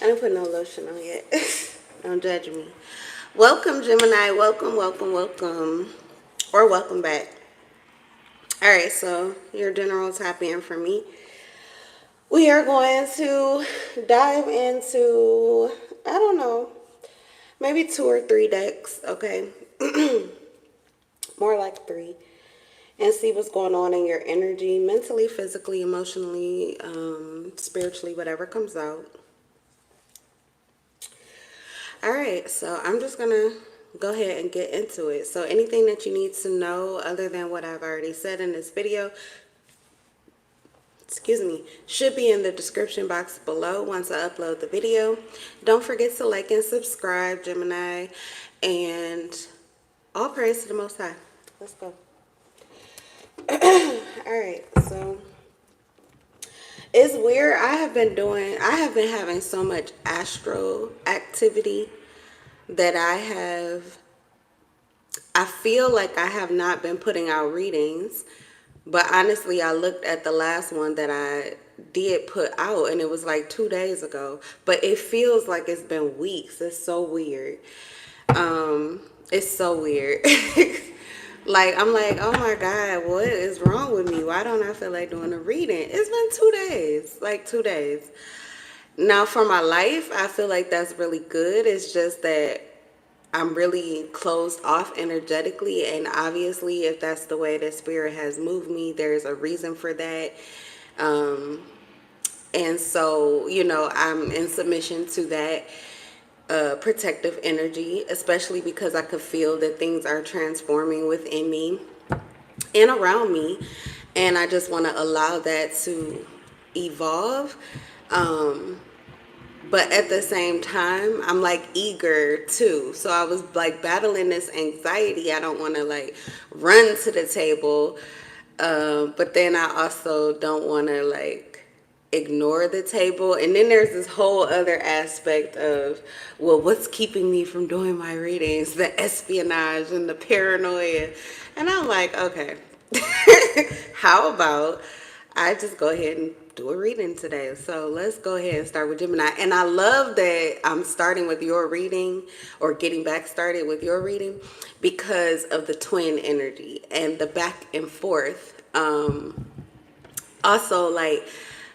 I didn't put no lotion on yet. Don't judge me. Welcome, Gemini. Welcome, welcome, welcome. Or welcome back. Alright, so your general tap in for me. We are going to dive into, I don't know, maybe 2 or 3 decks, okay? More like 3. And see what's going on in your energy, mentally, physically, emotionally, spiritually, whatever comes out. All right, so I'm just going to go ahead and get into it. So anything that you need to know other than what I've already said in this video, excuse me, should be in the description box below once I upload the video. Don't forget to like and subscribe, Gemini, and all praise to the Most High. Let's go. All right, so it's weird. I have been having so much astral activity that I feel like I have not been putting out readings, but honestly, I looked at the last one that I did put out and it was like 2 days ago, but it feels like it's been weeks. It's so weird. It's so weird. Like, I'm like, oh my God, what is wrong with me? Why don't I feel like doing a reading? It's been 2 days, like 2 days. Now, for my life, I feel like that's really good. It's just that I'm really closed off energetically. And obviously, if that's the way that spirit has moved me, there's a reason for that. And so, I'm in submission to that protective energy, especially because I could feel that things are transforming within me and around me. And I just want to allow that to evolve. But at the same time, I'm like eager too. So I was like battling this anxiety. I don't want to like run to the table. But then I also don't want to like ignore the table. And then there's this whole other aspect of, well, what's keeping me from doing my readings? The espionage and the paranoia. And I'm like, okay, how about I just go ahead and do a reading today. So let's go ahead and start with Gemini. And I love that I'm starting with your reading or getting back started with your reading because of the twin energy and the back and forth. Also, like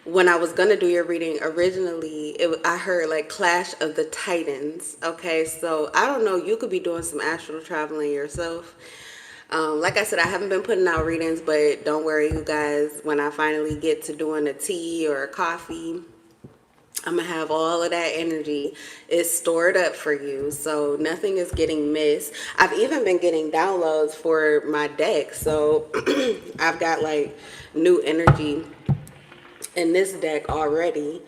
when I was going to do your reading originally, I heard like Clash of the Titans. Okay, so I don't know, you could be doing some astral traveling yourself. Like I said, I haven't been putting out readings, but don't worry, you guys. When I finally get to doing a tea or a coffee, I'm going to have all of that energy. It's stored up for you, so nothing is getting missed. I've even been getting downloads for my deck, so I've got like new energy in this deck already.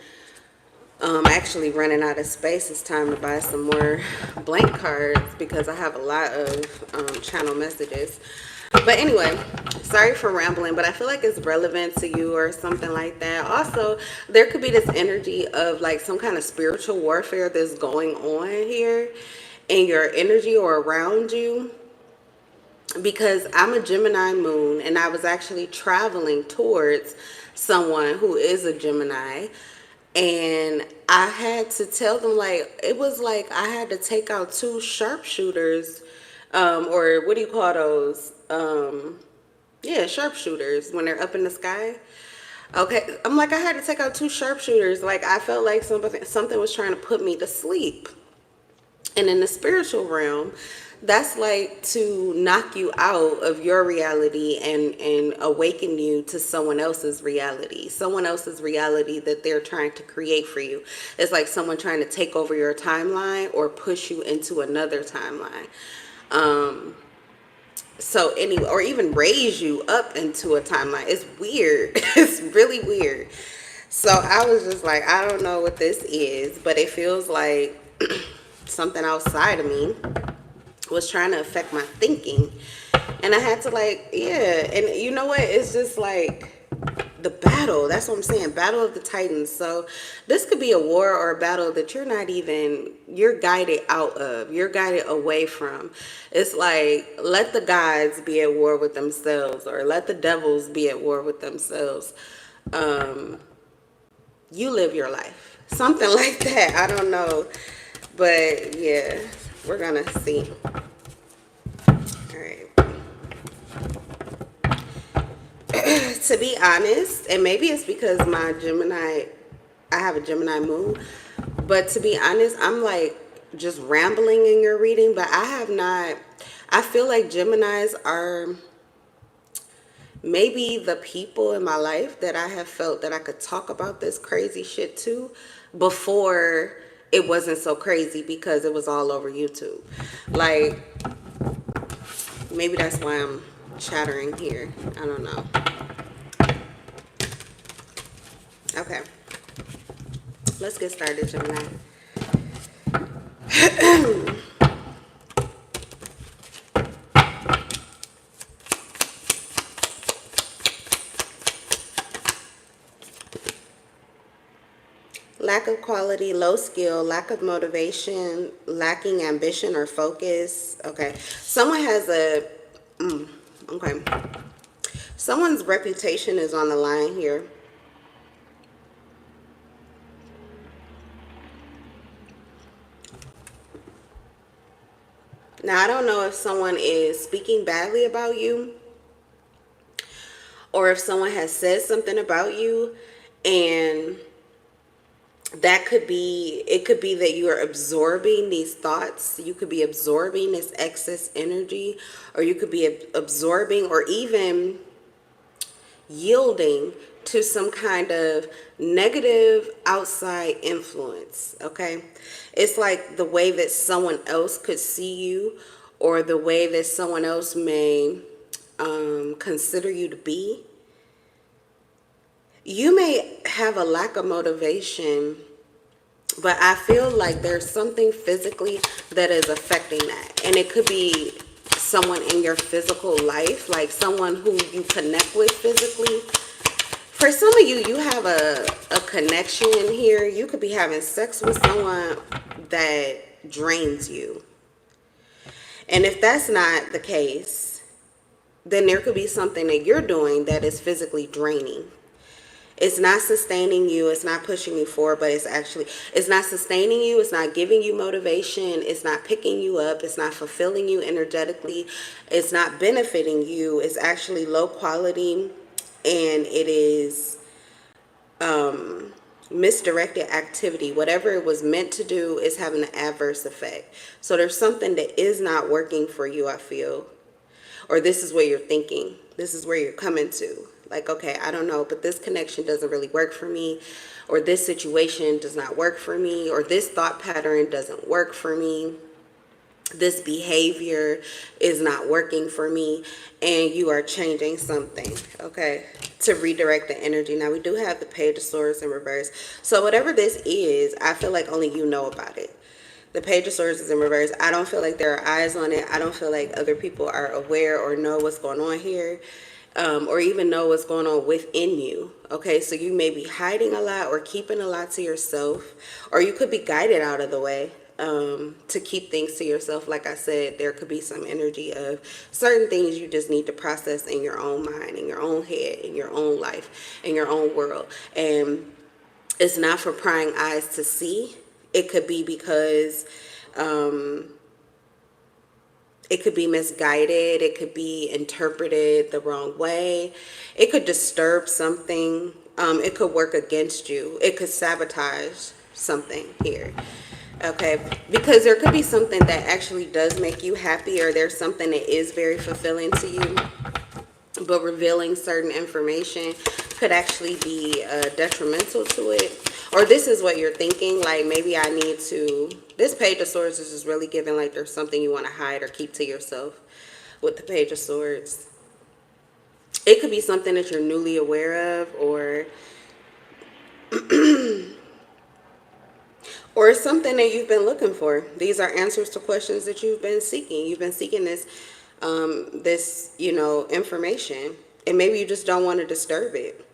Actually running out of space. It's time to buy some more blank cards because I have a lot of channel messages. But anyway, sorry for rambling, but I feel like it's relevant to you or something like that. Also, there could be this energy of like some kind of spiritual warfare that's going on here in your energy or around you, because I'm a Gemini moon and I was actually traveling towards someone who is a Gemini. And I had to tell them, like, it was like I had to take out 2 sharpshooters, or what do you call those? Yeah, sharpshooters when they're up in the sky. Okay, I'm like, I had to take out 2 sharpshooters. Like, I felt like something was trying to put me to sleep. And in the spiritual realm, that's like to knock you out of your reality and awaken you to someone else's reality that they're trying to create for you. It's like someone trying to take over your timeline or push you into another timeline. So anyway, or even raise you up into a timeline. It's weird. It's really weird. So I was just like, I don't know what this is, but it feels like something outside of me was trying to affect my thinking. And I had to like, yeah. And you know what? It's just like the battle. That's what I'm saying. Battle of the Titans. So this could be a war or a battle that you're guided out of. You're guided away from. It's like, let the gods be at war with themselves, or let the devils be at war with themselves. You live your life. Something like that. I don't know. But yeah, we're gonna see. All right. To be honest, and maybe it's because my Gemini, I have a Gemini moon, but to be honest, I'm like just rambling in your reading, but I have not, I feel like Geminis are maybe the people in my life that I have felt that I could talk about this crazy shit to before it wasn't so crazy because it was all over YouTube. Like, maybe that's why I'm chattering here. I don't know. Okay, let's get started, Gemini. Lack of quality, low skill, lack of motivation, lacking ambition or focus. Okay. Someone has a, okay. Someone's reputation is on the line here. Now, I don't know if someone is speaking badly about you or if someone has said something about you, and that could be, it could be that you are absorbing these thoughts. You could be absorbing this excess energy, or you could be absorbing or even yielding to some kind of negative outside influence. Okay, it's like the way that someone else could see you, or the way that someone else may consider you to be. You may have a lack of motivation, but I feel like there's something physically that is affecting that. And it could be someone in your physical life, like someone who you connect with physically. For some of you, you have a connection here. You could be having sex with someone that drains you. And if that's not the case, then there could be something that you're doing that is physically draining. It's not sustaining you. It's not pushing you forward, but it's not sustaining you. It's not giving you motivation. It's not picking you up. It's not fulfilling you energetically. It's not benefiting you. It's actually low quality, and it is misdirected activity. Whatever it was meant to do is having an adverse effect. So there's something that is not working for you, I feel. Or this is what you're thinking. This is where you're coming to. Like, okay, I don't know, but this connection doesn't really work for me, or this situation does not work for me, or this thought pattern doesn't work for me. This behavior is not working for me, and you are changing something, okay, to redirect the energy. Now, we do have the Page of Swords in reverse. So whatever this is, I feel like only you know about it. The Page of Swords is in reverse. I don't feel like there are eyes on it. I don't feel like other people are aware or know what's going on here. Or even know what's going on within you. Okay, so you may be hiding a lot or keeping a lot to yourself, or you could be guided out of the way to keep things to yourself. Like I said, there could be some energy of certain things you just need to process in your own mind, in your own head, in your own life, in your own world. And it's not for prying eyes to see. It could be because it could be misguided. It could be interpreted the wrong way. It could disturb something. It could work against you. It could sabotage something here. Okay, because there could be something that actually does make you happy, or there's something that is very fulfilling to you, but revealing certain information could actually be detrimental to it. Or this is what you're thinking, like maybe I need to, this Page of Swords is just really giving like there's something you want to hide or keep to yourself with the Page of Swords. It could be something that you're newly aware of, or something that you've been looking for. These are answers to questions that you've been seeking. You've been seeking this, information, and maybe you just don't want to disturb it.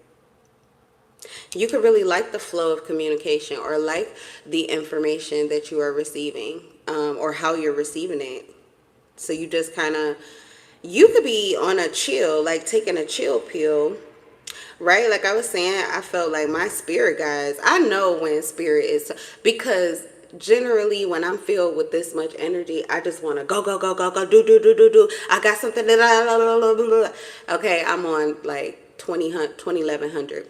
You could really like the flow of communication, or like the information that you are receiving, or how you're receiving it. So you just kind of, you could be on a chill, like taking a chill pill, Right? Like I was saying, I felt like my spirit guides. I know when spirit is, because generally when I'm filled with this much energy, I just want to go, go, go, go, go, do, do, do, do, do. I got something that okay, I'm on like 1100.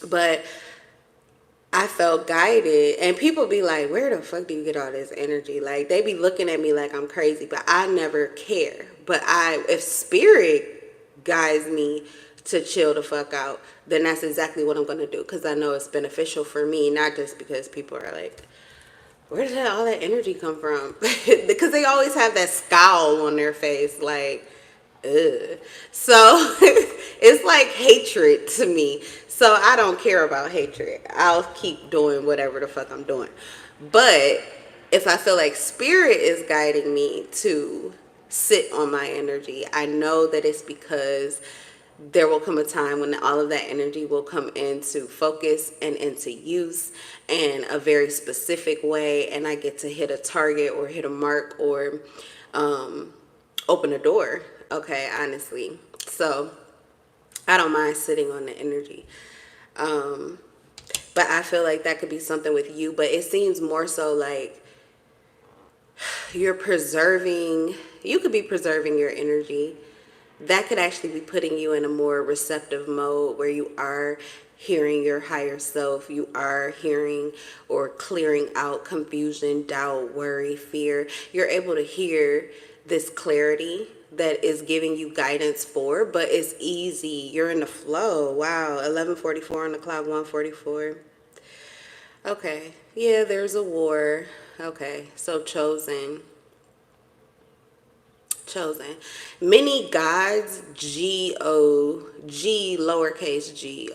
But I felt guided, and people be like, where the fuck do you get all this energy? Like they be looking at me like I'm crazy, but I never care. But if spirit guides me to chill the fuck out, then that's exactly what I'm going to do, because I know it's beneficial for me, not just because people are like, where did all that energy come from? Because they always have that scowl on their face, like, ugh. So it's like hatred to me. So I don't care about hatred. I'll keep doing whatever the fuck I'm doing. But if I feel like spirit is guiding me to sit on my energy, I know that it's because there will come a time when all of that energy will come into focus and into use in a very specific way, and I get to hit a target or hit a mark or open a door. Okay, honestly. So I don't mind sitting on the energy. But I feel like that could be something with you, but it seems more so like you could be preserving your energy. That could actually be putting you in a more receptive mode where you are hearing your higher self. You are hearing or clearing out confusion, doubt, worry, fear. You're able to hear this clarity that is giving you guidance for, but it's easy. You're in the flow. Wow, 11:44 on the clock, 1:44. Okay, yeah, there's a war. Okay, so chosen. Many gods, G lowercase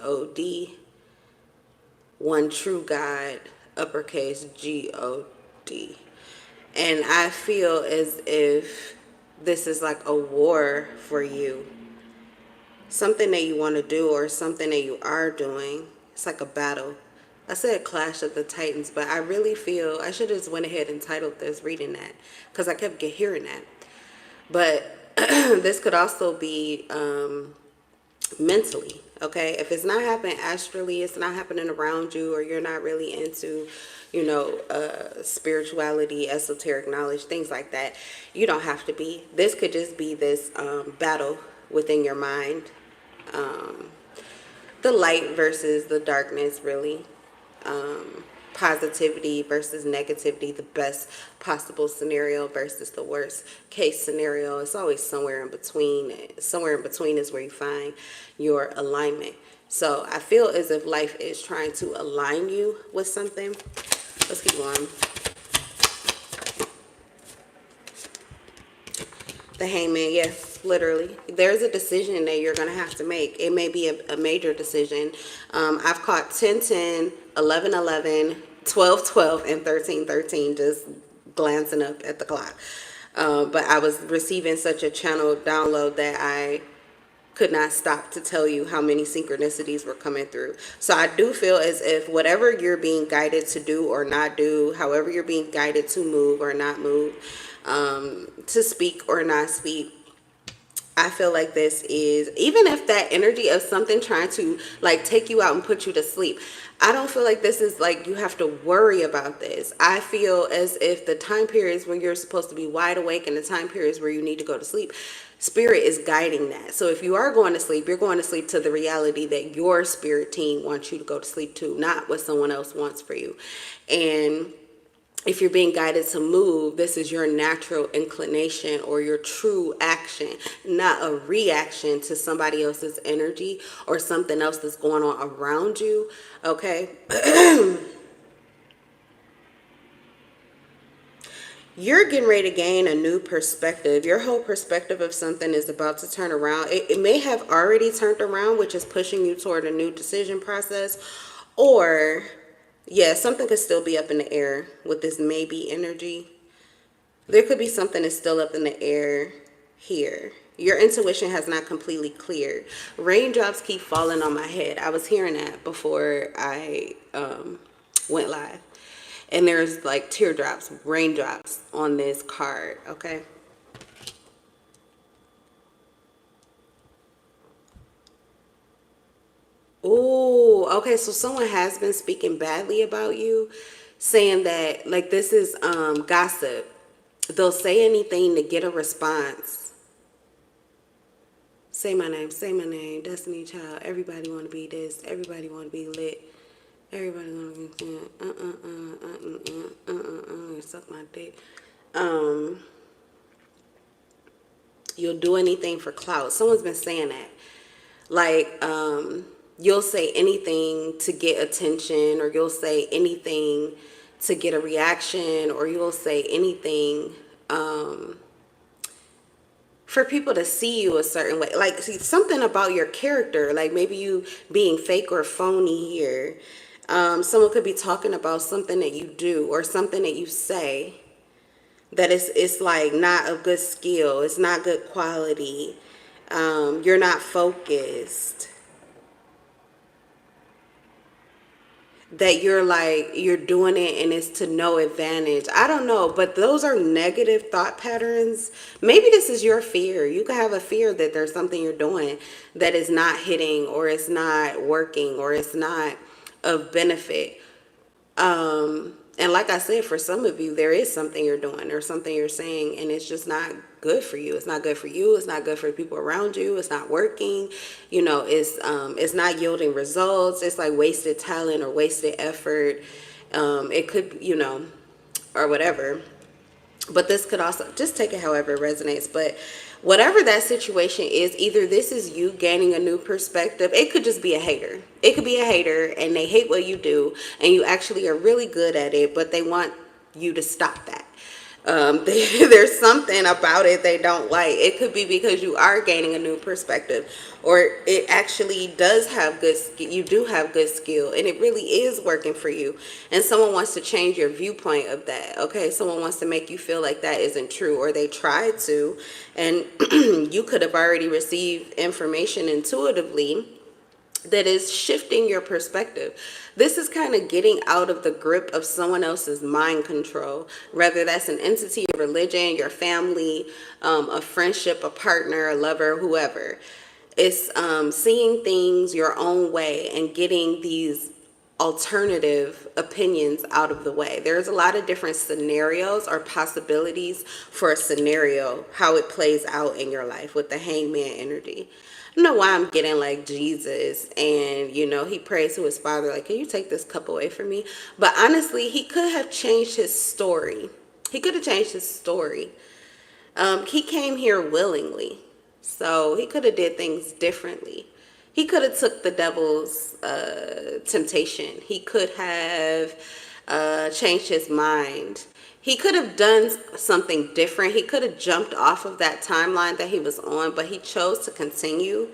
God, one true God, uppercase God. And I feel as if this is like a war for you. Something that you want to do or something that you are doing. It's like a battle. I said Clash of the Titans, but I really feel I should have just went ahead and titled this reading that, because I kept hearing that. But this could also be mentally, okay? If it's not happening astrally, it's not happening around you, or you're not really into, spirituality, esoteric knowledge, things like that, you don't have to be. This could just be this battle within your mind. The light versus the darkness, really. Positivity versus negativity, the best possible scenario versus the worst case scenario. It's always somewhere in between. Somewhere in between is where you find your alignment. So I feel as if life is trying to align you with something. Let's keep going. The Hangman, yes, literally. There's a decision that you're going to have to make. It may be a major decision. I've caught 10-10, 11-11, 12-12, and 13-13 just glancing up at the clock. But I was receiving such a channel download that I could not stop to tell you how many synchronicities were coming through. So I do feel as if whatever you're being guided to do or not do, however you're being guided to move or not move, to speak or not speak, I feel like this is, even if that energy of something trying to like take you out and put you to sleep, I don't feel like this is like you have to worry about this. I feel as if the time periods when you're supposed to be wide awake and the time periods where you need to go to sleep, spirit is guiding that. So if you are going to sleep, you're going to sleep to the reality that your spirit team wants you to go to sleep to, not what someone else wants for you. And if you're being guided to move, this is your natural inclination or your true action, not a reaction to somebody else's energy or something else that's going on around you. Okay. You're getting ready to gain a new perspective. Your whole perspective of something is about to turn around. It may have already turned around, which is pushing you toward a new decision process. Or, yeah, something could still be up in the air with this maybe energy. There could be something that's still up in the air here. Your intuition has not completely cleared. Raindrops keep falling on my head. I was hearing that before I went live. And there's like teardrops, raindrops on this card, okay? okay, so someone has been speaking badly about you, saying that, like, this is gossip. They'll say anything to get a response. Say my name, Destiny Child. Everybody want to be this. Everybody want to be lit. Everybody want to be suck my dick. You'll do anything for clout. Someone's been saying that. Like, you'll say anything to get attention, or you'll say anything to get a reaction, or you'll say anything for people to see you a certain way. Like, see, something about your character, like maybe you being fake or phony here. Someone could be talking about something that you do or something that you say that it's like not of good skill. It's not good quality. You're not focused. That you're doing it and it's to no advantage. I don't know, but those are negative thought patterns. Maybe this is your fear. You could have a fear that there's something you're doing that is not hitting, or it's not working, or it's not of benefit. And like I said, for some of you, there is something you're doing or something you're saying, and it's just not good for you. It's not good for you. It's not good for the people around you. It's not working. It's not yielding results. It's like wasted talent or wasted effort. It could, or whatever. But this could also, just take it however it resonates. But whatever that situation is, either this is you gaining a new perspective. It could just be a hater. It could be a hater and they hate what you do and you actually are really good at it, but they want you to stop that. There's something about it they don't like. It could be because you are gaining a new perspective, or it actually does have you do have good skill and it really is working for you, and someone wants to change your viewpoint of that. Okay, someone wants to make you feel like that isn't true, or they tried to, and you could have already received information intuitively that is shifting your perspective. This is kind of getting out of the grip of someone else's mind control, whether that's an entity, a religion, your family, a friendship, a partner, a lover, whoever. It's seeing things your own way and getting these alternative opinions out of the way. There's a lot of different scenarios or possibilities for a scenario, how it plays out in your life with the hangman energy. I don't know why I'm getting like Jesus, and he prays to his father like, can you take this cup away from me? But honestly, he could have changed his story. He could have changed his story. He came here willingly, so he could have did things differently. He could have took the devil's temptation. He could have changed his mind. He could have done something different. He could have jumped off of that timeline that he was on, but he chose to continue.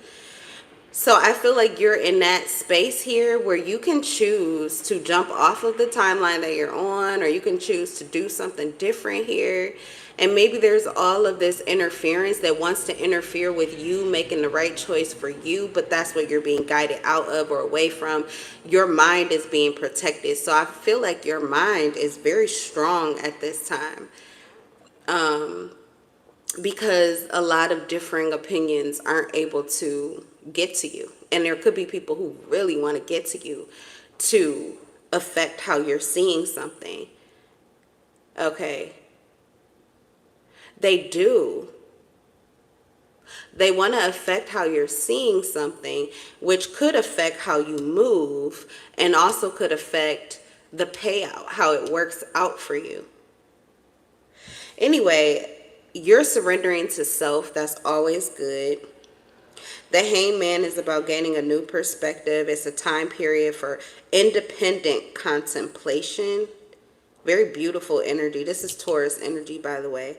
So I feel like you're in that space here where you can choose to jump off of the timeline that you're on, or you can choose to do something different here. And maybe there's all of this interference that wants to interfere with you making the right choice for you, but that's what you're being guided out of or away from. Your mind is being protected. So I feel like your mind is very strong at this time. Because a lot of differing opinions aren't able to get to you. And there could be people who really want to get to you to affect how you're seeing something. Okay. They do. They want to affect how you're seeing something, which could affect how you move and also could affect the payout, how it works out for you. Anyway, you're surrendering to self. That's always good. The hangman is about gaining a new perspective. It's a time period for independent contemplation. Very beautiful energy. This is Taurus energy, by the way.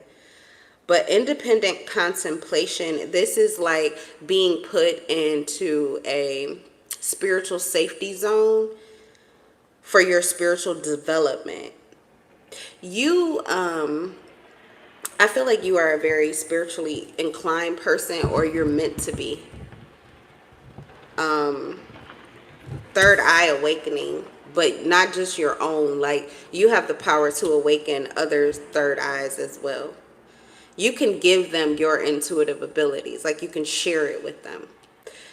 But independent contemplation, this is like being put into a spiritual safety zone for your spiritual development. I feel like you are a very spiritually inclined person, or you're meant to be. Third eye awakening, but not just your own. Like, you have the power to awaken others' third eyes as well. You can give them your intuitive abilities. Like, you can share it with them.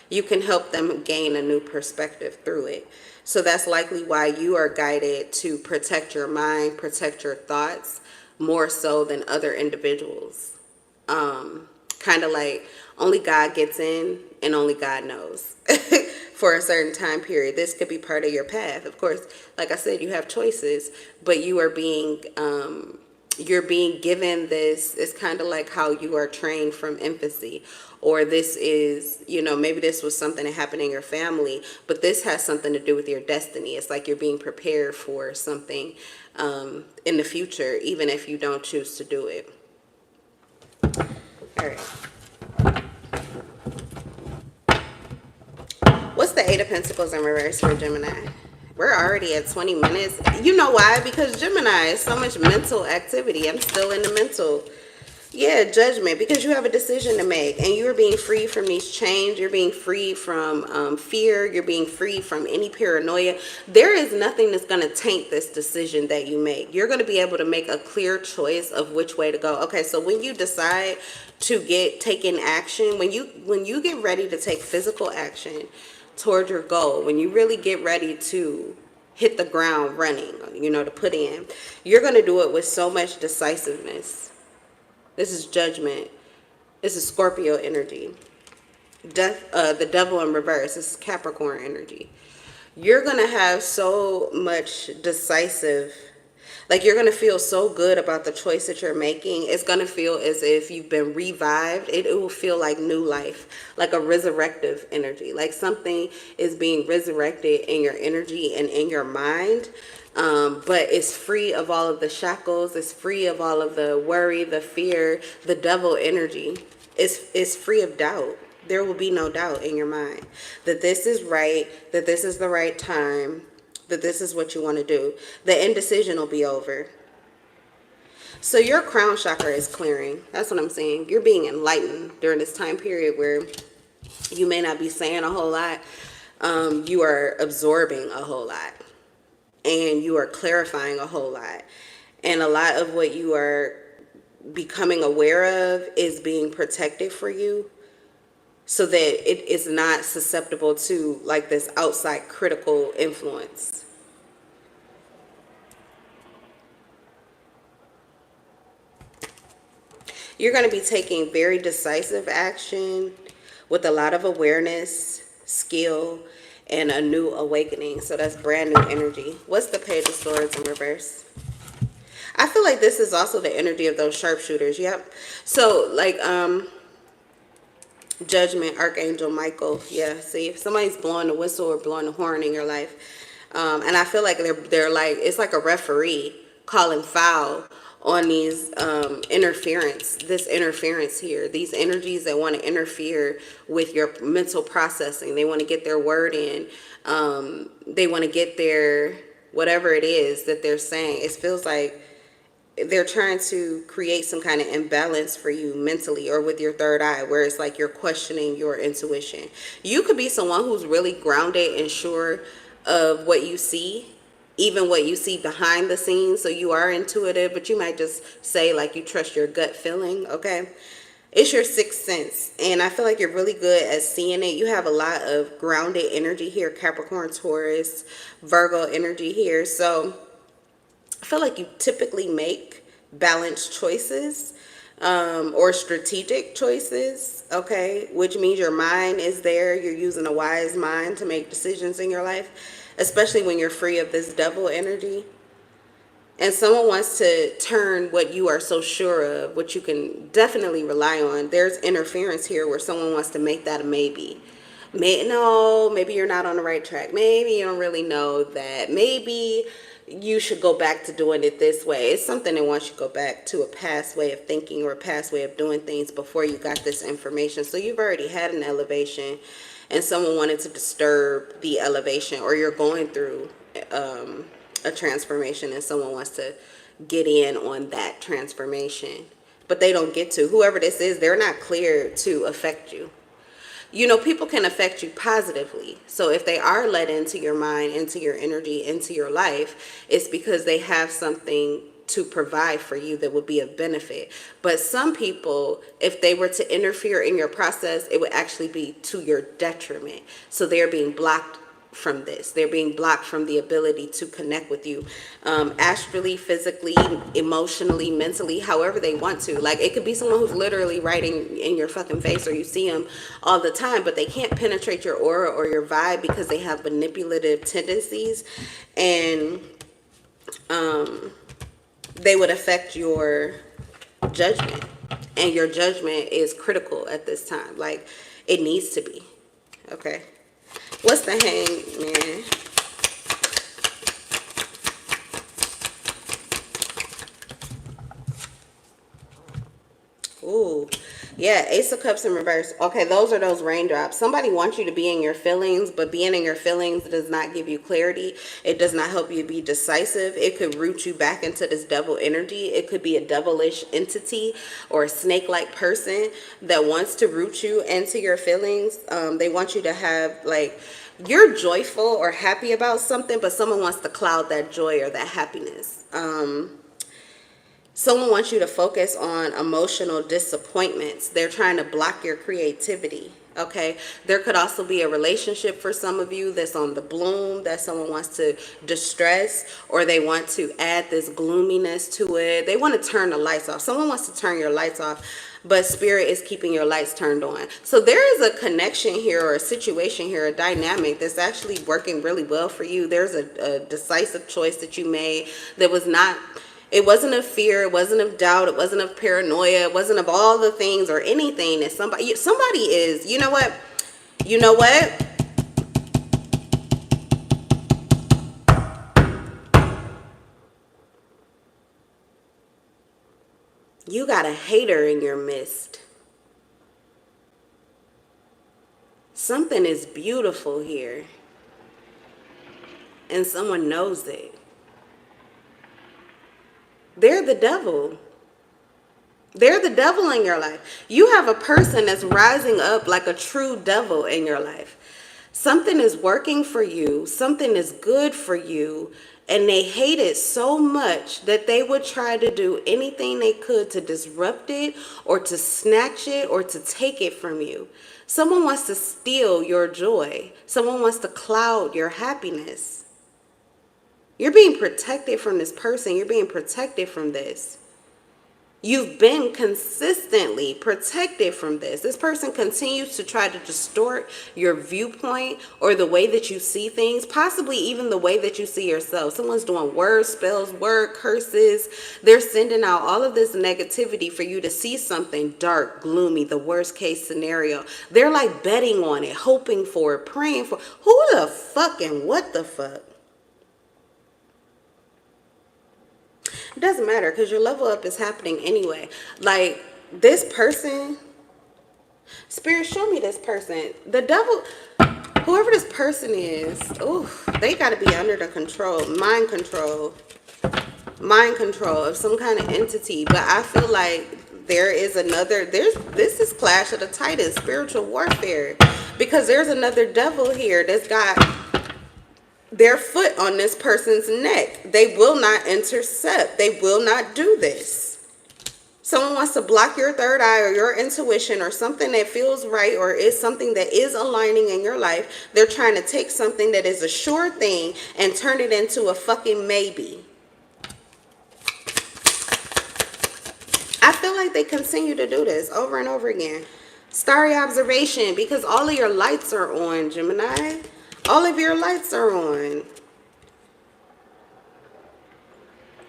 You can help them gain a new perspective through it. So that's likely why you are guided to protect your mind, protect your thoughts more so than other individuals. Kind of like only God gets in and only God knows for a certain time period. This could be part of your path. Of course, like I said, you have choices, but you're being given this. It's kind of like how you are trained from infancy, or this is, maybe this was something that happened in your family, but this has something to do with your destiny. It's like you're being prepared for something in the future, even if you don't choose to do it. All right. What's the Eight of Pentacles in reverse for Gemini? We're already at 20 minutes. You know why? Because Gemini is so much mental activity. I'm still in the mental. Yeah, judgment, because you have a decision to make and you're being free from these chains. You're being free from fear. You're being free from any paranoia. There is nothing that's going to taint this decision that you make. You're going to be able to make a clear choice of which way to go. Okay, so when you decide to take in action, when you get ready to take physical action toward your goal, when you really get ready to hit the ground running, to put in, you're going to do it with so much decisiveness. This is judgment. This is Scorpio energy. The devil in reverse. This is Capricorn energy. You're going to have so much decisive, like you're going to feel so good about the choice that you're making. It's going to feel as if you've been revived. It will feel like new life, like a resurrective energy, like something is being resurrected in your energy and in your mind. But it's free of all of the shackles. It's free of all of the worry, the fear, the devil energy. It's free of doubt. There will be no doubt in your mind that this is right, that this is the right time, that this is what you want to do. The indecision will be over. So your crown chakra is clearing. That's what I'm saying. You're being enlightened during this time period where you may not be saying a whole lot. You are absorbing a whole lot. And you are clarifying a whole lot. And a lot of what you are becoming aware of is being protected for you, so that it is not susceptible to like this outside critical influence. You're going to be taking very decisive action with a lot of awareness, skill, and a new awakening. So that's brand new energy. What's the Page of Swords in reverse? I feel like this is also the energy of those sharpshooters. Yep. So like Judgment, Archangel Michael. Yeah, see, if somebody's blowing the whistle or blowing the horn in your life, and I feel like they're like, it's like a referee calling foul on these this interference here, these energies that want to interfere with your mental processing. They want to get their word in. They want to get their whatever it is that they're saying. It feels like they're trying to create some kind of imbalance for you mentally, or with your third eye, where it's like you're questioning your intuition. You could be someone who's really grounded and sure of what you see, even what you see behind the scenes. So you are intuitive, but you might just say like you trust your gut feeling. Okay. It's your sixth sense. And I feel like you're really good at seeing it. You have a lot of grounded energy here. Capricorn, Taurus, Virgo energy here. So I feel like you typically make balanced choices or strategic choices, okay? Which means your mind is there. You're using a wise mind to make decisions in your life, especially when you're free of this devil energy. And someone wants to turn what you are so sure of, what you can definitely rely on. There's interference here where someone wants to make that a maybe. No, maybe you're not on the right track. Maybe you don't really know that. Maybe you should go back to doing it this way. It's something that wants you to go back to a past way of thinking or a past way of doing things before you got this information. So you've already had an elevation and someone wanted to disturb the elevation, or you're going through a transformation and someone wants to get in on that transformation, but they don't get to. Whoever this is, they're not clear to affect you. You know, people can affect you positively. So if they are let into your mind, into your energy, into your life, it's because they have something to provide for you that would be of benefit. But some people, if they were to interfere in your process, it would actually be to your detriment. So they're being blocked from this. They're being blocked from the ability to connect with you, astrally, physically, emotionally, mentally, however they want to. Like, it could be someone who's literally writing in your fucking face, or you see them all the time, but they can't penetrate your aura or your vibe because they have manipulative tendencies, and they would affect your judgment. And your judgment is critical at this time. Like, it needs to be. Okay. What's the Hangman? Ooh, yeah, Ace of Cups in reverse. Okay, those are those raindrops. Somebody wants you to be in your feelings, but being in your feelings does not give you clarity. It does not help you be decisive. It could root you back into this devil energy. It could be a devilish entity or a snake-like person that wants to root you into your feelings. They want you to have, like, you're joyful or happy about something, but someone wants to cloud that joy or that happiness. Someone wants you to focus on emotional disappointments. They're trying to block your creativity. Okay. There could also be a relationship for some of you that's on the bloom, that someone wants to distress, or they want to add this gloominess to it. They want to turn the lights off. Someone wants to turn your lights off, but spirit is keeping your lights turned on. So there is a connection here, or a situation here, a dynamic that's actually working really well for you. There's a decisive choice that you made that was not, it wasn't of fear, it wasn't of doubt, it wasn't of paranoia, it wasn't of all the things or anything that somebody is, you know what? You know what? You got a hater in your midst. Something is beautiful here, and someone knows it. They're the devil. They're the devil in your life. You have a person that's rising up like a true devil in your life. Something is working for you. Something is good for you. And they hate it so much that they would try to do anything they could to disrupt it, or to snatch it, or to take it from you. Someone wants to steal your joy. Someone wants to cloud your happiness. You're being protected from this person. You're being protected from this. You've been consistently protected from this. This person continues to try to distort your viewpoint or the way that you see things, possibly even the way that you see yourself. Someone's doing words, spells, word curses. They're sending out all of this negativity for you to see something dark, gloomy, the worst case scenario. They're like betting on it, hoping for it, praying for it. Who the fuck and what the fuck? It doesn't matter, because your level up is happening anyway. Like, this person, Spirit, show me this person. The devil, whoever this person is, oof, they got to be under the control, mind control of some kind of entity. But I feel like there is another, this is Clash of the Titans, spiritual warfare, because there's another devil here that's got their foot on this person's neck. They will not intercept. They will not do this. Someone wants to block your third eye or your intuition or something that feels right or is something that is aligning in your life. They're trying to take something that is a sure thing and turn it into a fucking maybe. I feel like they continue to do this over and over again. Starry observation, because all of your lights are on, Gemini. All of your lights are on.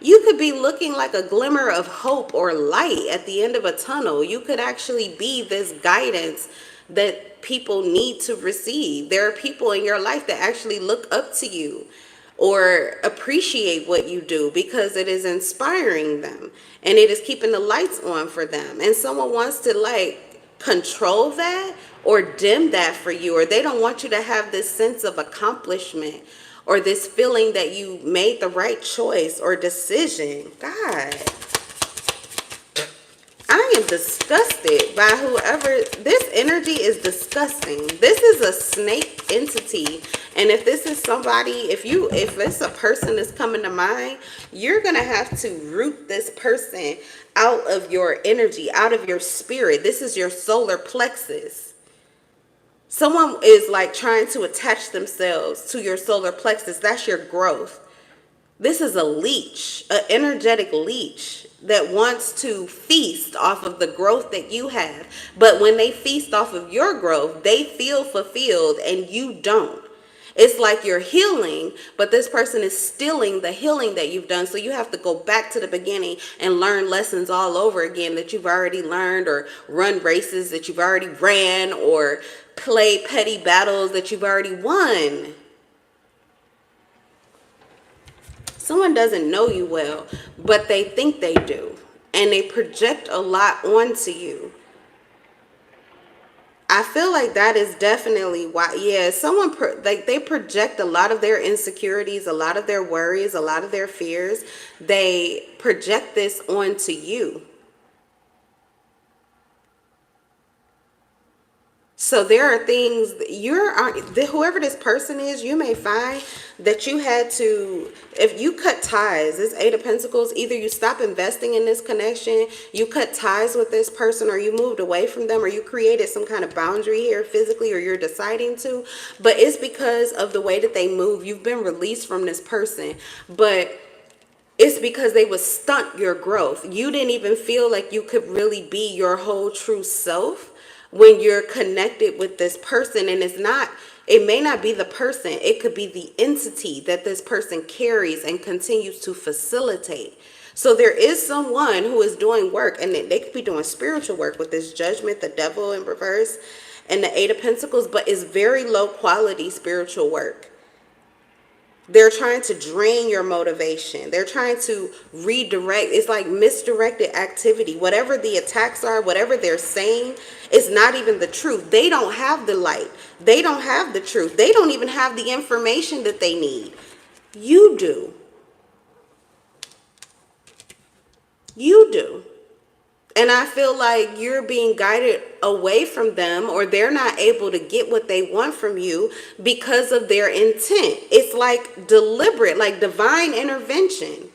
You could be looking like a glimmer of hope or light at the end of a tunnel. You could actually be this guidance that people need to receive. There are people in your life that actually look up to you or appreciate what you do because it is inspiring them and it is keeping the lights on for them. And someone wants to like control that or dim that for you, or they don't want you to have this sense of accomplishment or this feeling that you made the right choice or decision. God, I am disgusted by whoever, this energy is disgusting. This is a snake entity And if this is somebody, if it's a person that's coming to mind, you're going to have to root this person out of your energy, out of your spirit. This is your solar plexus. Someone is like trying to attach themselves to your solar plexus. That's your growth. This is a leech, an energetic leech that wants to feast off of the growth that you have. But when they feast off of your growth, they feel fulfilled and you don't. It's like you're healing, but this person is stealing the healing that you've done. So you have to go back to the beginning and learn lessons all over again that you've already learned, or run races that you've already ran, or play petty battles that you've already won. Someone doesn't know you well, but they think they do. And they project a lot onto you. I feel like that is definitely why, yeah, they project a lot of their insecurities, a lot of their worries, a lot of their fears. They project this onto you. So there are things whoever this person is, you may find that you had to, if you cut ties, this Eight of Pentacles, either you stop investing in this connection, you cut ties with this person, or you moved away from them, or you created some kind of boundary here physically, or you're deciding to, but it's because of the way that they move. You've been released from this person, but it's because they would stunt your growth. You didn't even feel like you could really be your whole true self when you're connected with this person. And it may not be the person, it could be the entity that this person carries and continues to facilitate. So there is someone who is doing work, and they could be doing spiritual work with this Judgment, the Devil in reverse, and the Eight of Pentacles, but it's very low quality spiritual work. They're trying to drain your motivation. They're trying to redirect. It's like misdirected activity. Whatever the attacks are, whatever they're saying, it's not even the truth. They don't have the light. They don't have the truth. They don't even have the information that they need. You do. You do. And I feel like you're being guided away from them, or they're not able to get what they want from you because of their intent. It's like deliberate, like divine intervention.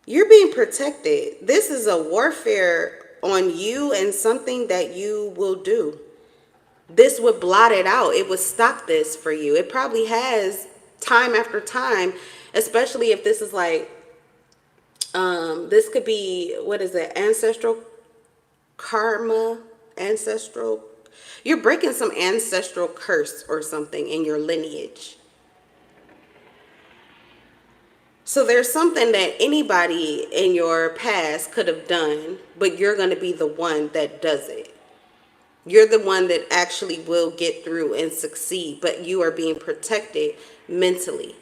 You're being protected. This is a warfare on you and something that you will do. This would blot it out. It would stop this for you. It probably has time after time, especially if this is like, this could be, what is it? Ancestral karma, you're breaking some ancestral curse or something in your lineage. So there's something that anybody in your past could have done, but you're going to be the one that does it. You're the one that actually will get through and succeed, but you are being protected mentally.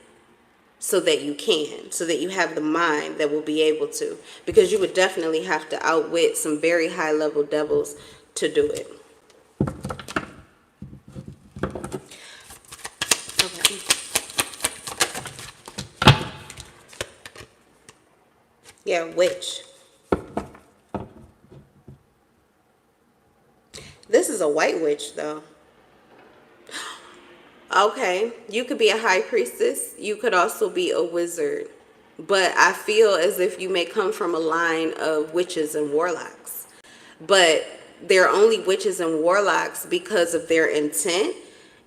So that you have the mind that will be able to, because you would definitely have to outwit some very high level devils to do it. Okay. Yeah, witch. This is a white witch though. Okay, you could be a high priestess. You could also be a wizard. But I feel as if you may come from a line of witches and warlocks. But they're only witches and warlocks because of their intent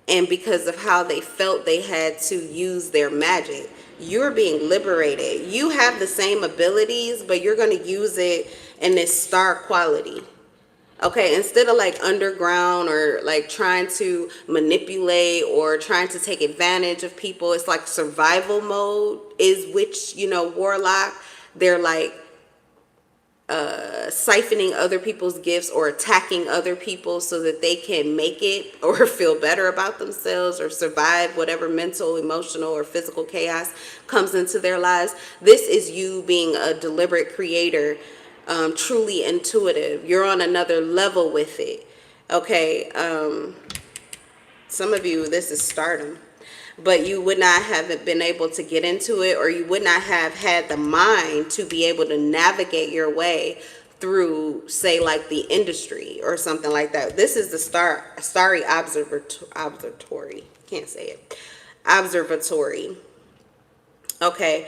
and because of how they felt they had to use their magic. You're being liberated. You have the same abilities, but you're going to use it in this star quality. Okay, instead of like underground or like trying to manipulate or trying to take advantage of people, it's like survival mode is witch, warlock. They're like siphoning other people's gifts or attacking other people so that they can make it or feel better about themselves or survive whatever mental, emotional, or physical chaos comes into their lives. This is you being a deliberate creator. Truly intuitive. You're on another level with it. Okay. Some of you, this is stardom, but you would not have been able to get into it, or you would not have had the mind to be able to navigate your way through, say, like the industry or something like that. This is the starry observatory. Can't say it. Observatory. Okay.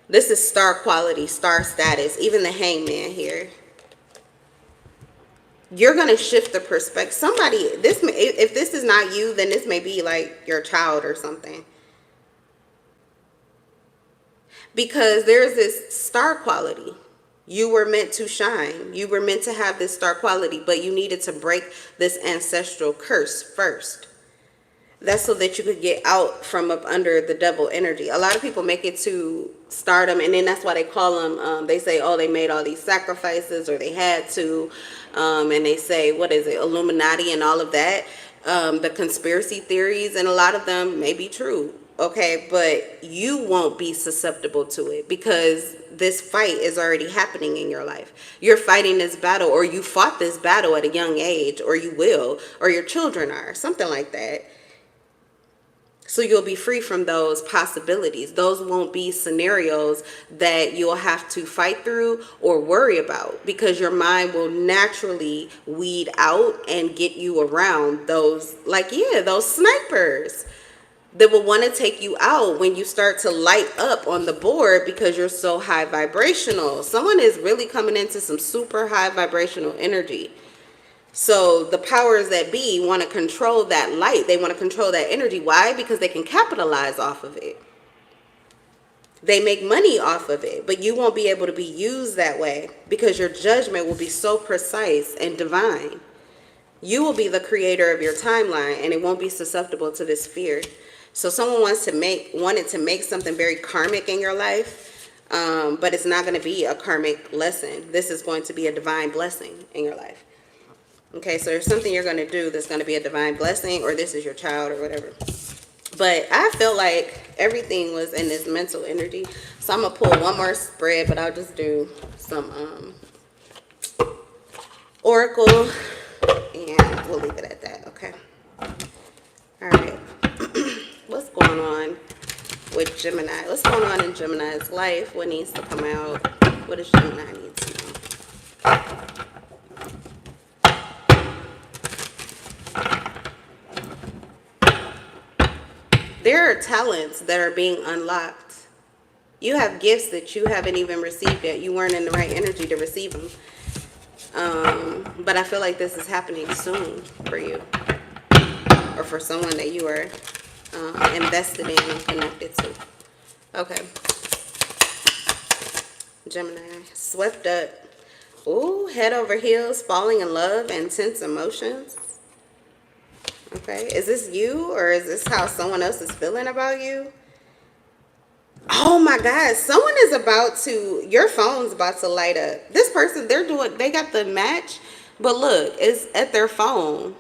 This is star quality, star status. Even the hangman here. You're going to shift the perspective. Somebody, this may, if this is not you, then this may be like your child or something. Because there's this star quality. You were meant to shine. You were meant to have this star quality, but you needed to break this ancestral curse first. That's so that you could get out from up under the devil energy. A lot of people make it to stardom, and then that's why they call them, they say, oh, they made all these sacrifices, or they had to, and they say, what is it, Illuminati and all of that, the conspiracy theories, and a lot of them may be true. Okay, but you won't be susceptible to it because this fight is already happening in your life. You're fighting this battle, or you fought this battle at a young age, or you will, or your children are, something like that. So you'll be free from those possibilities. Those won't be scenarios that you'll have to fight through or worry about, because your mind will naturally weed out and get you around those, like, yeah, those snipers that will want to take you out when you start to light up on the board because you're so high vibrational. Someone is really coming into some super high vibrational energy. So the powers that be want to control that light. They want to control that energy. Why? Because they can capitalize off of it. They make money off of it, but you won't be able to be used that way because your judgment will be so precise and divine. You will be the creator of your timeline, and it won't be susceptible to this fear. So someone wanted to make something very karmic in your life, but it's not going to be a karmic lesson. This is going to be a divine blessing in your life. Okay, so there's something you're going to do that's going to be a divine blessing, or this is your child or whatever. But I feel like everything was in this mental energy. So I'm going to pull one more spread, but I'll just do some oracle, and we'll leave it at that, okay? All right. What's going on with Gemini? What's going on in Gemini's life? What needs to come out? What does Gemini need to know? There are talents that are being unlocked. You have gifts that you haven't even received yet. You weren't in the right energy to receive them. But I feel like this is happening soon for you, or for someone that you are invested in and connected to. Okay. Gemini, swept up. Ooh, head over heels, falling in love, intense emotions. Okay, is this you, or is this how someone else is feeling about you? Oh my God, someone is about to, your phone's about to light up. This person, they got the match, but look, it's at their phone.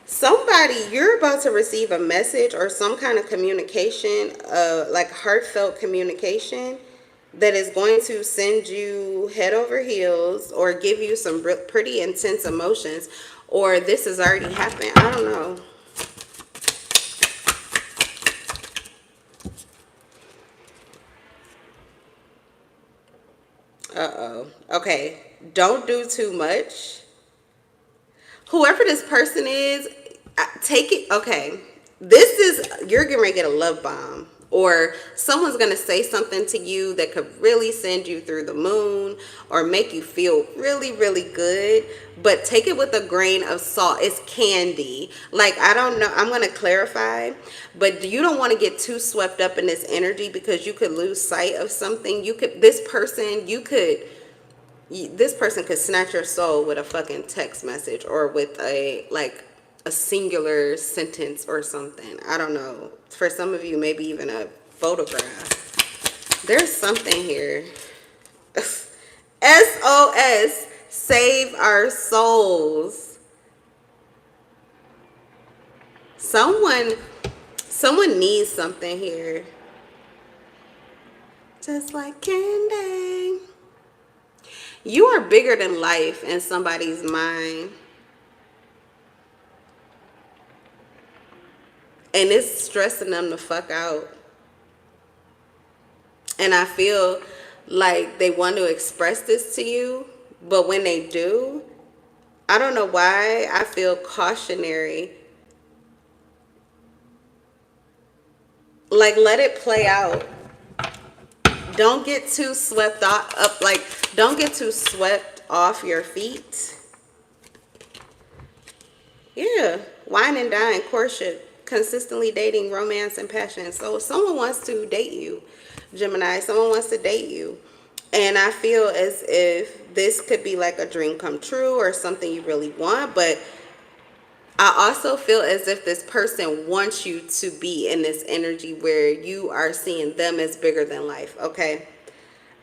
Somebody, you're about to receive a message or some kind of communication, like heartfelt communication, that is going to send you head over heels or give you some pretty intense emotions, or this has already happened. I don't know. Uh-oh. Okay. Don't do too much. Whoever this person is, take it. Okay. You're getting ready to get a love bomb. Or someone's going to say something to you that could really send you through the moon or make you feel really, really good. But take it with a grain of salt. It's candy. Like, I don't know. I'm going to clarify. But you don't want to get too swept up in this energy, because you could lose sight of something. This person could snatch your soul with a fucking text message, or with a singular sentence or something. I don't know. For some of you, maybe even a photograph. There's something here. SOS, save our souls. Someone needs something here. Just like candy. You are bigger than life in somebody's mind. And it's stressing them the fuck out. And I feel like they want to express this to you, But when they do, I don't know why I feel cautionary. Like, let it play out. Don't get too swept up. Like, don't get too swept off your feet. Yeah. Wine and dine, courtship, consistently dating, romance, and passion. So someone wants to date you, Gemini. Someone wants to date you. And I feel as if this could be like a dream come true or something you really want. But I also feel as if this person wants you to be in this energy where you are seeing them as bigger than life. Okay.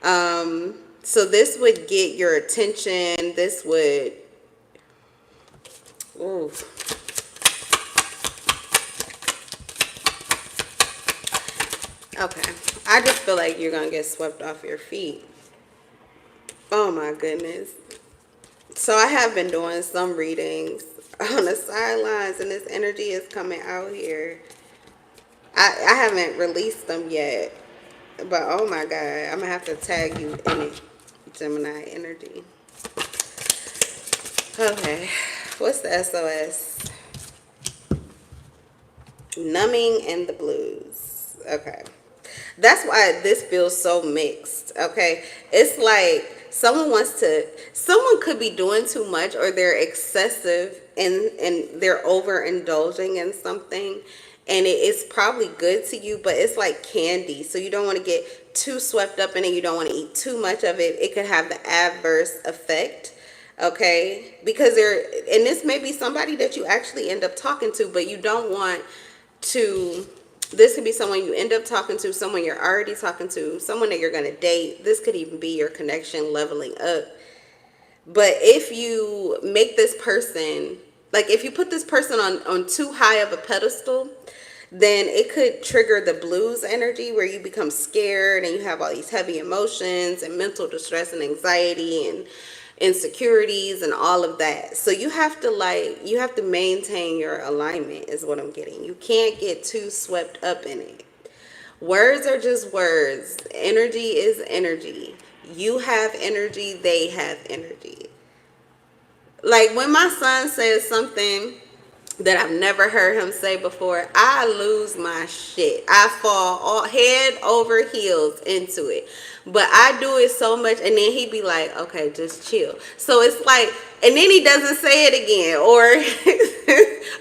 So this would get your attention. This would, ooh. Okay. I just feel like you're going to get swept off your feet. Oh my goodness. So I have been doing some readings on the sidelines, and this energy is coming out here. I haven't released them yet, but oh my God, I'm going to have to tag you in it, Gemini energy. Okay. What's the SOS? Numbing and the blues. Okay. That's why this feels so mixed. Okay. It's like someone could be doing too much, or they're excessive and they're overindulging in something. And it's probably good to you, but it's like candy. So you don't want to get too swept up in it. You don't want to eat too much of it. It could have the adverse effect. Okay. Because and this may be somebody that you actually end up talking to, but you don't want to. This could be someone you end up talking to, someone you're already talking to, someone that you're going to date. This could even be your connection leveling up. But if you make this person, like if you put this person on too high of a pedestal, then it could trigger the blues energy where you become scared and you have all these heavy emotions and mental distress and anxiety and insecurities and all of that. So you have to maintain your alignment is what I'm getting. You can't get too swept up in it. Words are just words. Energy is energy. You have energy, they have energy. Like when my son says something that I've never heard him say before, I lose my shit. I fall all head over heels into it. But I do it so much, and then he be like, okay, just chill. So it's like, and then he doesn't say it again,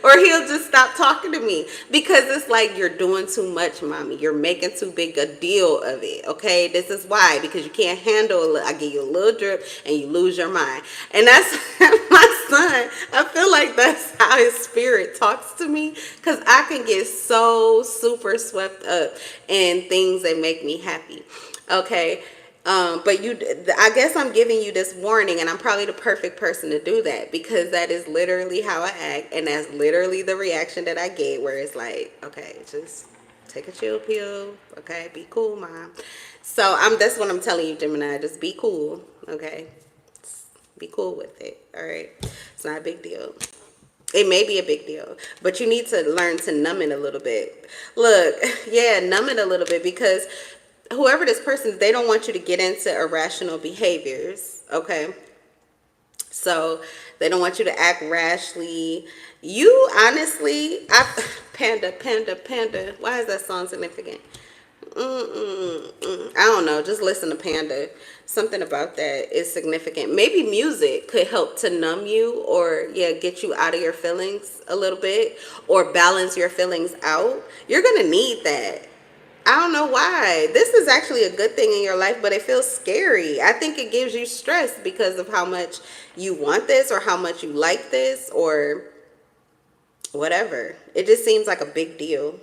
or he'll just stop talking to me because it's like, you're doing too much, mommy. You're making too big a deal of it. Okay, this is why, because you can't handle it. I give you a little drip and you lose your mind. And that's my son. I feel like that's how his spirit talks to me, because I can get so super swept up in things that make me happy. Okay. But I guess I'm giving you this warning, and I'm probably the perfect person to do that, because that is literally how I act, and that's literally the reaction that I get, where it's like, okay, just take a chill pill. Okay, be cool, mom. So that's what I'm telling you, Gemini. Just be cool. Okay, be cool with it. All right, it's not a big deal. It may be a big deal, but you need to learn to numb it a little bit. Look, yeah, numb it a little bit, because whoever this person is, they don't want you to get into irrational behaviors. Okay. So they don't want you to act rashly. You honestly, panda, panda, panda. Why is that song significant? I don't know. Just listen to Panda. Something about that is significant. Maybe music could help to numb you, or get you out of your feelings a little bit, or balance your feelings out. You're going to need that. I don't know why. This is actually a good thing in your life, but it feels scary. I think it gives you stress because of how much you want this, or how much you like this, or whatever. It just seems like a big deal.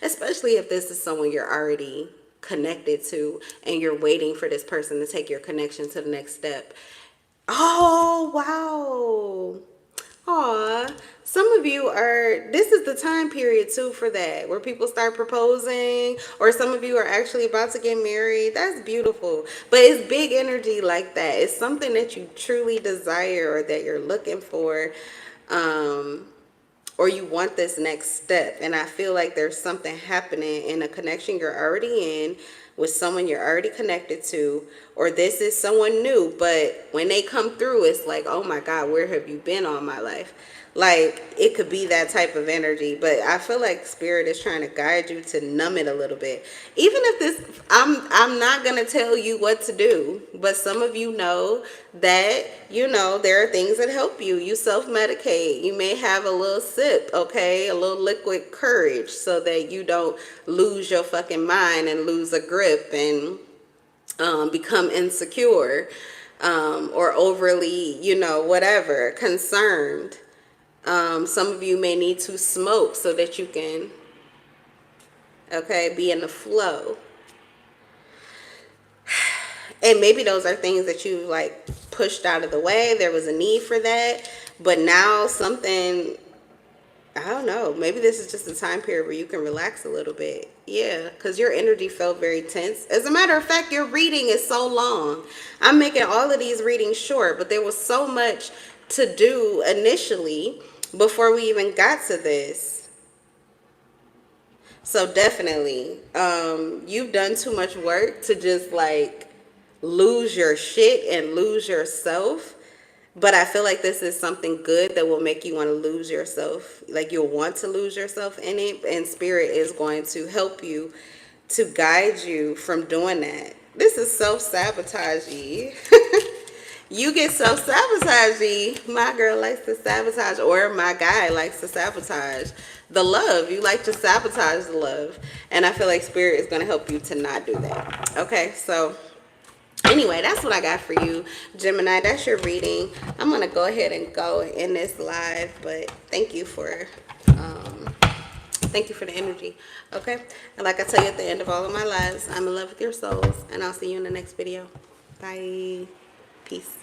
Especially if this is someone you're already connected to and you're waiting for this person to take your connection to the next step. Oh, wow. Aw, some of you this is the time period too for that, where people start proposing, or some of you are actually about to get married. That's beautiful. But it's big energy like that. It's something that you truly desire, or that you're looking for, or you want this next step. And I feel like there's something happening in a connection you're already in with someone you're already connected to, or this is someone new, but when they come through, it's like, oh my God, where have you been all my life? Like, it could be that type of energy, but I feel like spirit is trying to guide you to numb it a little bit. Even if this, I'm not gonna tell you what to do, but some of you know that, you know, there are things that help you. You self-medicate. You may have a little sip, okay, a little liquid courage, so that you don't lose your fucking mind and lose a grip and become insecure, or overly, you know, whatever, concerned. Some of you may need to smoke so that you can, okay, be in the flow. And maybe those are things that you like pushed out of the way. There was a need for that. But now something, I don't know, maybe this is just a time period where you can relax a little bit. Yeah, because your energy felt very tense. As a matter of fact, your reading is so long. I'm making all of these readings short, but there was so much to do initially before we even got to this. So definitely, you've done too much work to just like lose your shit and lose yourself. But I feel like this is something good that will make you want to lose yourself. Like, you'll want to lose yourself in it, and spirit is going to help you to guide you from doing that. This is self-sabotagey. You get self-sabotagey. My girl likes to sabotage, or my guy likes to sabotage the love. You like to sabotage the love. And I feel like spirit is going to help you to not do that. Okay, so anyway, that's what I got for you, Gemini. That's your reading. I'm going to go ahead and go in this live, but thank you for the energy. Okay? And like I tell you at the end of all of my lives, I'm in love with your souls, and I'll see you in the next video. Bye. Peace.